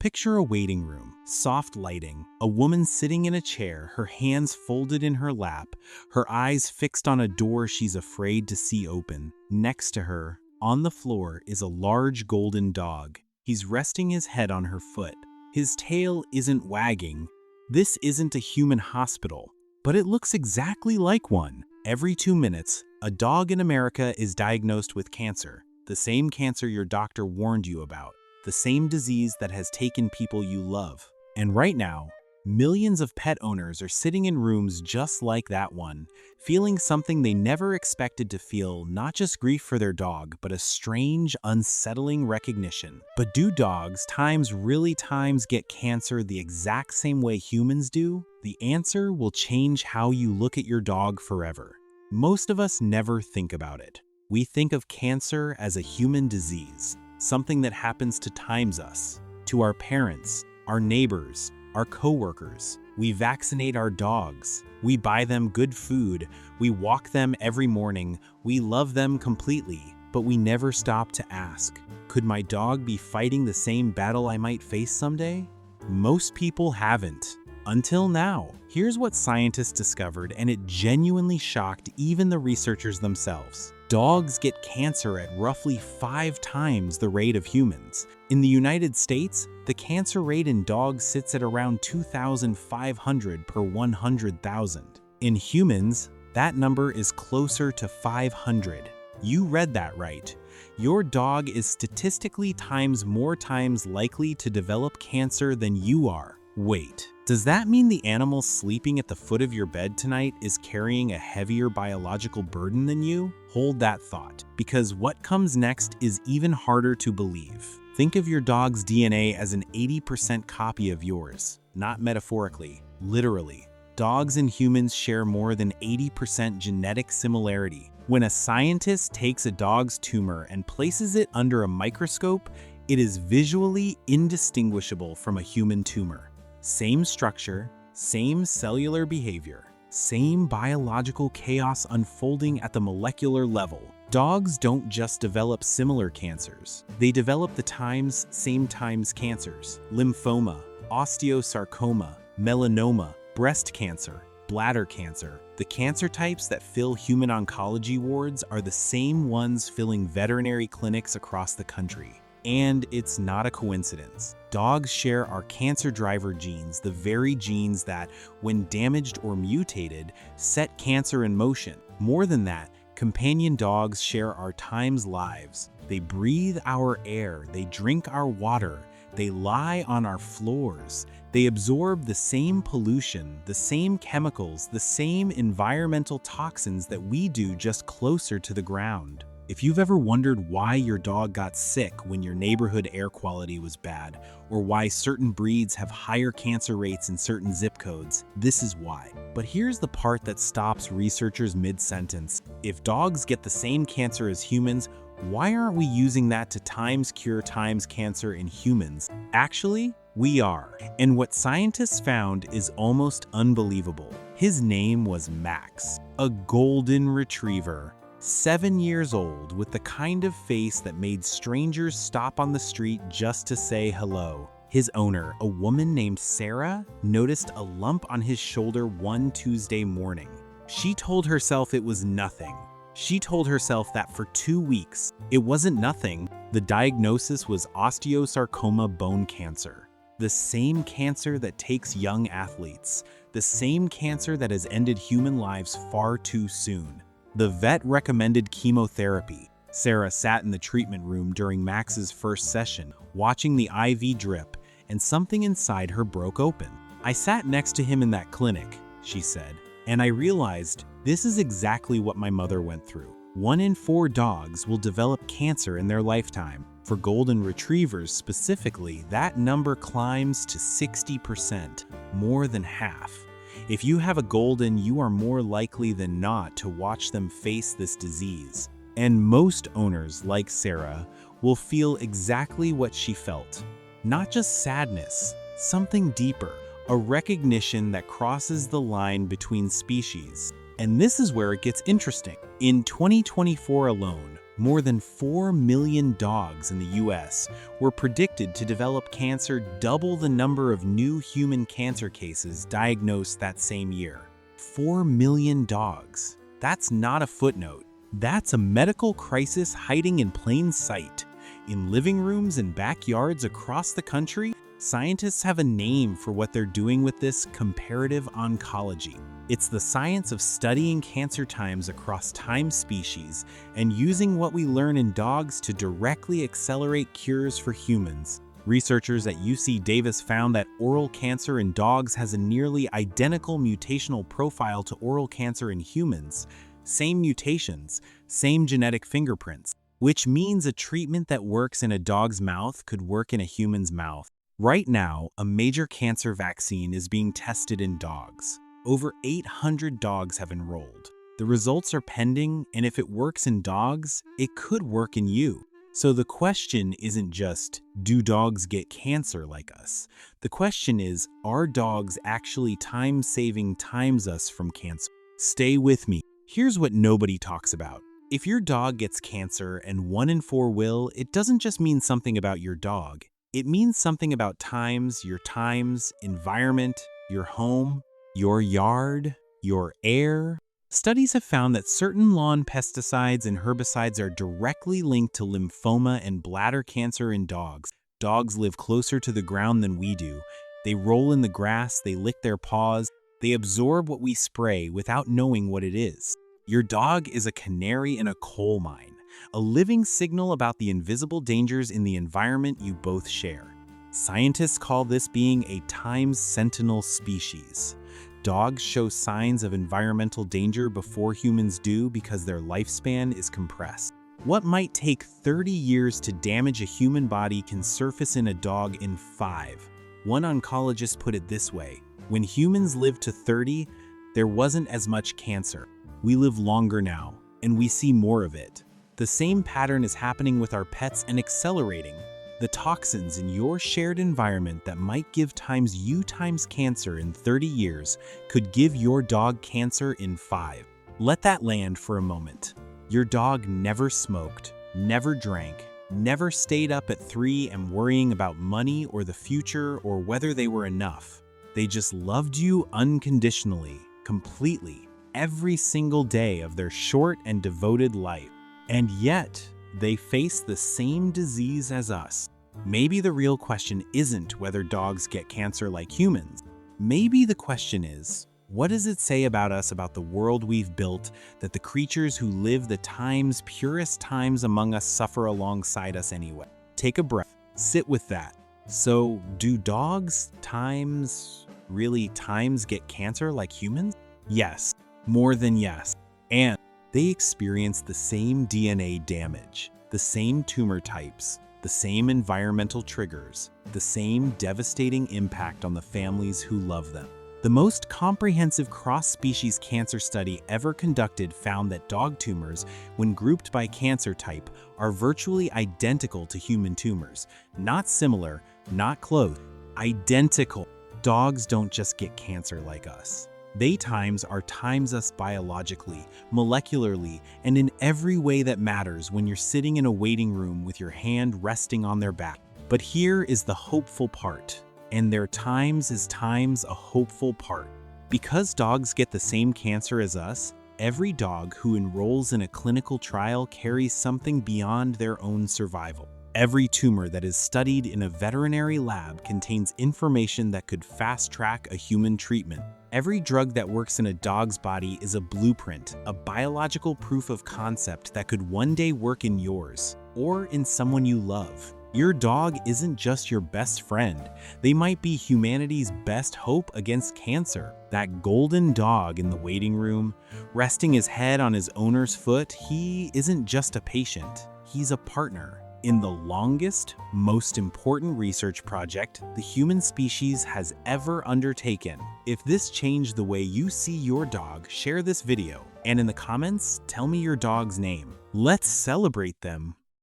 Picture a waiting room, soft lighting, a woman sitting in a chair, her hands folded in her lap, her eyes fixed on a door she's afraid to see open. Next to her, on the floor, is a large golden dog. He's resting his head on her foot. His tail isn't wagging. This isn't a human hospital, but it looks exactly like one. Every 2 minutes, a dog in America is diagnosed with cancer, the same cancer your doctor warned you about, the same disease that has taken people you love. And right now, millions of pet owners are sitting in rooms just like that one, feeling something they never expected to feel, not just grief for their dog, but a strange, unsettling recognition. But do dogs really get cancer the exact same way humans do? The answer will change how you look at your dog forever. Most of us never think about it. We think of cancer as a human disease, something that happens to us, to our parents, our neighbors, our coworkers. We vaccinate our dogs. We buy them good food. We walk them every morning. We love them completely. But we never stop to ask, could my dog be fighting the same battle I might face someday? Most people haven't. Until now. Here's what scientists discovered, and it genuinely shocked even the researchers themselves. Dogs get cancer at roughly 5 times the rate of humans. In the United States, the cancer rate in dogs sits at around 2,500 per 100,000. In humans, that number is closer to 500. You read that right. Your dog is statistically more times likely to develop cancer than you are. Wait, does that mean the animal sleeping at the foot of your bed tonight is carrying a heavier biological burden than you? Hold that thought, because what comes next is even harder to believe. Think of your dog's DNA as an 80% copy of yours, not metaphorically, literally. Dogs and humans share more than 80% genetic similarity. When a scientist takes a dog's tumor and places it under a microscope, it is visually indistinguishable from a human tumor. Same structure, same cellular behavior, same biological chaos unfolding at the molecular level. Dogs don't just develop similar cancers. They develop the same cancers: lymphoma, osteosarcoma, melanoma, breast cancer, bladder cancer. The cancer types that fill human oncology wards are the same ones filling veterinary clinics across the country. And it's not a coincidence. Dogs share our cancer driver genes, the very genes that, when damaged or mutated, set cancer in motion. More than that, companion dogs share our lives. They breathe our air, they drink our water, they lie on our floors. They absorb the same pollution, the same chemicals, the same environmental toxins that we do, just closer to the ground. If you've ever wondered why your dog got sick when your neighborhood air quality was bad, or why certain breeds have higher cancer rates in certain zip codes, this is why. But here's the part that stops researchers mid-sentence. If dogs get the same cancer as humans, why aren't we using that to cure cancer in humans? Actually, we are. And what scientists found is almost unbelievable. His name was Max, a golden retriever. 7 years old, with the kind of face that made strangers stop on the street just to say hello. His owner, a woman named Sarah, noticed a lump on his shoulder one Tuesday morning. She told herself it was nothing. She told herself that for 2 weeks, it wasn't nothing. The diagnosis was osteosarcoma bone cancer. The same cancer that takes young athletes. The same cancer that has ended human lives far too soon. The vet recommended chemotherapy. Sarah sat in the treatment room during Max's first session, watching the IV drip, and something inside her broke open. "I sat next to him in that clinic," she said, "and I realized this is exactly what my mother went through. 1 in 4 dogs will develop cancer in their lifetime. For golden retrievers specifically, that number climbs to 60%, more than half. If you have a golden, you are more likely than not to watch them face this disease. And most owners, like Sarah, will feel exactly what she felt. Not just sadness, something deeper, a recognition that crosses the line between species. And this is where it gets interesting. In 2024 alone, More than 4 million dogs in the US were predicted to develop cancer, double the number of new human cancer cases diagnosed that same year. 4 million dogs. That's not a footnote. That's a medical crisis hiding in plain sight. In living rooms and backyards across the country, scientists have a name for what they're doing with this comparative oncology. It's the science of studying cancer times across time species and using what we learn in dogs to directly accelerate cures for humans. Researchers at UC Davis found that oral cancer in dogs has a nearly identical mutational profile to oral cancer in humans. Same mutations, same genetic fingerprints, which means a treatment that works in a dog's mouth could work in a human's mouth. Right now, a major cancer vaccine is being tested in dogs. Over 800 dogs have enrolled. The results are pending, and if it works in dogs, it could work in you. So the question isn't just, do dogs get cancer like us? The question is, are dogs actually time-saving times us from cancer? Stay with me. Here's what nobody talks about. If your dog gets cancer and 1 in 4 will, it doesn't just mean something about your dog. It means something about your times, environment, your home, your yard, your air. Studies have found that certain lawn pesticides and herbicides are directly linked to lymphoma and bladder cancer in dogs. Dogs live closer to the ground than we do. They roll in the grass, they lick their paws, they absorb what we spray without knowing what it is. Your dog is a canary in a coal mine, a living signal about the invisible dangers in the environment you both share. Scientists call this being a time sentinel species. Dogs show signs of environmental danger before humans do because their lifespan is compressed. What might take 30 years to damage a human body can surface in a dog in 5. One oncologist put it this way: when humans lived to 30, there wasn't as much cancer. We live longer now, and we see more of it. The same pattern is happening with our pets and accelerating. The toxins in your shared environment that might give you cancer in 30 years could give your dog cancer in 5. Let that land for a moment. Your dog never smoked, never drank, never stayed up at 3 and worrying about money or the future or whether they were enough. They just loved you unconditionally, completely, every single day of their short and devoted life. And yet, they face the same disease as us. Maybe the real question isn't whether dogs get cancer like humans. Maybe the question is, what does it say about us, about the world we've built, that the creatures who live the purest times among us suffer alongside us anyway? Take a breath, sit with that. So, do dogs really get cancer like humans? Yes, more than yes. And they experience the same DNA damage, the same tumor types, the same environmental triggers, the same devastating impact on the families who love them. The most comprehensive cross-species cancer study ever conducted found that dog tumors, when grouped by cancer type, are virtually identical to human tumors. Not similar, not close, identical. Dogs don't just get cancer like us. They times us biologically, molecularly, and in every way that matters when you're sitting in a waiting room with your hand resting on their back. But here is the hopeful part, and their times a hopeful part. Because dogs get the same cancer as us, every dog who enrolls in a clinical trial carries something beyond their own survival. Every tumor that is studied in a veterinary lab contains information that could fast-track a human treatment. Every drug that works in a dog's body is a blueprint, a biological proof of concept that could one day work in yours, or in someone you love. Your dog isn't just your best friend. They might be humanity's best hope against cancer. That golden dog in the waiting room, resting his head on his owner's foot, he isn't just a patient, he's a partner. In the longest, most important research project the human species has ever undertaken. If this changed the way you see your dog, share this video, and in the comments, tell me your dog's name. Let's celebrate them.